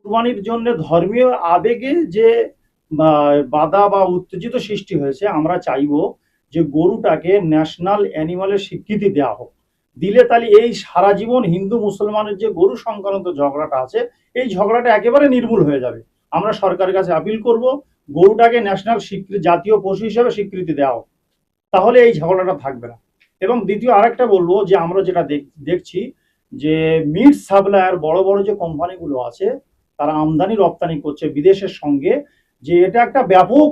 কুরবানির জন্য ধর্মীয় আবেগে যে বাধা বা উত্তেজিত সৃষ্টি হয়েছে, আমরা চাইবো যে গরুটাকে ন্যাশনাল অ্যানিমালের স্বীকৃতি দেওয়া হোক। দিলে তাহলে এই সারা জীবন হিন্দু মুসলমানের যে গরু সংক্রান্ত ঝগড়াটা আছে, এই ঝগড়াটা একেবারে নির্মূল হয়ে যাবে। আমরা সরকারের কাছে আপিল করব, গরুটাকে ন্যাশনাল স্বীকৃতি, জাতীয় পশু হিসেবে স্বীকৃতি দেওয়া হোক, তাহলে এই ঝগড়াটা থাকবে না। এবং দ্বিতীয় আরেকটা বলবো যে আমরা যেটা দেখছি যে মিট সাপ্লায়ার বড় বড় যে কোম্পানিগুলো আছে, তারা আমদানি রপ্তানি করছে বিদেশের সঙ্গে, যে এটা একটা ব্যাপক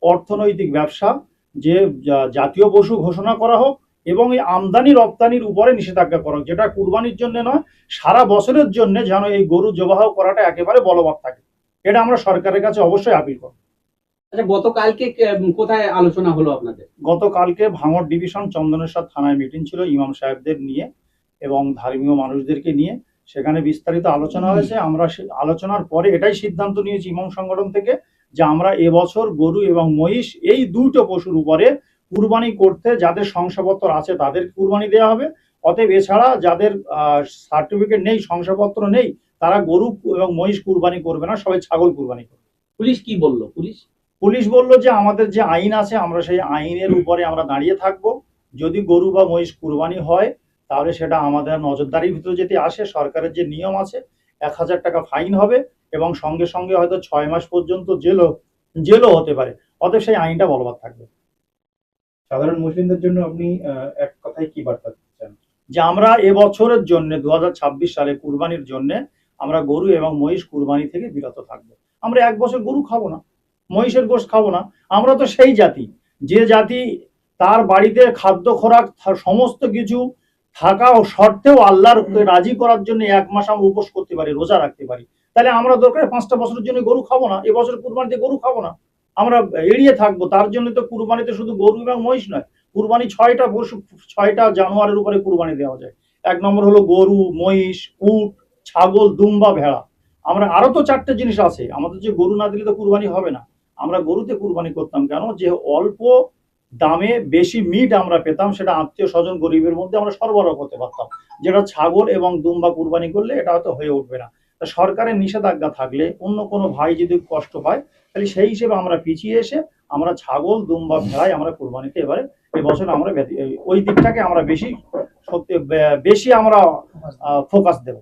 অর্থনৈতিক ব্যবসা, যে জাতীয় পশু ঘোষণা করা হোক এবং এই আমদানি রপ্তানির উপরে নিষেধাজ্ঞা করা হোক, যেটা কুরবানির জন্য নয়, সারা বছরের জন্য যেন এই গরু জবাহ করাটা একেবারে বলবৎ থাকে। এটা আমরা সরকারের কাছে অবশ্যই আপিল করব। আচ্ছা, গতকালকে কোথায় আলোচনা হলো আপনাদের? গতকালকে ভাঙড় ডিভিশন চন্দনেশ্বর থানায় মিটিং ছিল ইমাম সাহেবদের নিয়ে এবং ধর্মীয় মানুষদেরকে নিয়ে। সেখানে বিস্তারিত আলোচনা হয়েছে। আমরা আলোচনার পরে এটাই সিদ্ধান্ত নিয়েছি ইমাম সংগঠন থেকে, যে আমরা এবছর গরু এবং মহিষ এই দুটো পশুর উপরে কুরবানি করতে যাদের শংসাপত্র আছে তাদের কুরবানি দেওয়া হবে। অতএব এছাড়া যাদের সার্টিফিকেট নেই, শংসাপত্র নেই, তারা গরু এবং মহিষ কুরবানি করবে না, সবাই ছাগল কুরবানি করবে। পুলিশ কি বললো? পুলিশ বললো যে আমাদের যে আইন আছে আমরা সেই আইনের উপরে আমরা দাঁড়িয়ে থাকবো। যদি গরু বা মহিষ কুরবানি হয় তাহলে সেটা আমাদের নজরদারির ভিতরে যদি আসে, সরকারের যে নিয়ম আছে 1000 টাকা ফাইন হবে এবং সঙ্গে সঙ্গে হয়তো 6 মাস পর্যন্ত জেলও হতে পারে। অতএব সেই আইনটা বলবৎ থাকবে। সাধারণ মুসলিমদের জন্য আপনি এক কথায় কি বার্তা দিচ্ছেন? যে আমরা এবছরের জন্য 2026 সালে কুরবানির জন্য আমরা গরু এবং মহিষ কুরবানি থেকে বিরত থাকবো। আমরা এক বছর গরু খাবো না, মহিষের গোশত খাবো না। আমরা তো সেই জাতি, যে জাতি তার বাড়িতে খাদ্য খোরাক সমস্ত কিছু থাকা ও সত্ত্বেও আল্লাহর রাজি করার জন্য 1 মাস আমরা উপোস করতে পারি, রোজা রাখতে পারি। তাহলে আমরা দরকার 5টা বছরের জন্য গরু খাবো না, এবছর কুরবানিতে গরু খাবো না, আমরা এড়িয়ে থাকবো। তার জন্য তো কুরবানিতে শুধু গরু এবং মহিষ নয়, কুরবানি 6টা পশু, 6টা জানোয়ারের উপরে কুরবানি দেওয়া যায়। 1 নম্বর হলো গরু, মহিষ, উট, ছাগল, দুম্বা, ভেড়া। আমরা আরো তো 4টে জিনিস আছে। আমাদের যে গরু না দিলে তো কুরবানি হবে না। আমরা গরুতে কুরবানি করতাম কেন? যে অল্প দামে বেশি মিট আমরা পেতাম, সেটা আত্মীয় স্বজন গরিবের মধ্যে আমরা সরবরাহ করতে পারতাম। যেটা ছাগল এবং দুম্বা কুরবানি করলে এটা হয়তো হয়ে উঠবে না। তা সরকারের নিষেধাজ্ঞা থাকলে অন্য কোনো ভাই যদি কষ্ট পায়, তাহলে সেই হিসেবে আমরা পিছিয়ে এসে আমরা ছাগল, দুম্বা, ভেড়ায় আমরা কুরবানিতে এবারে এবছর আমরা ওই দিকটাকে আমরা বেশি আমরা ফোকাস দেব।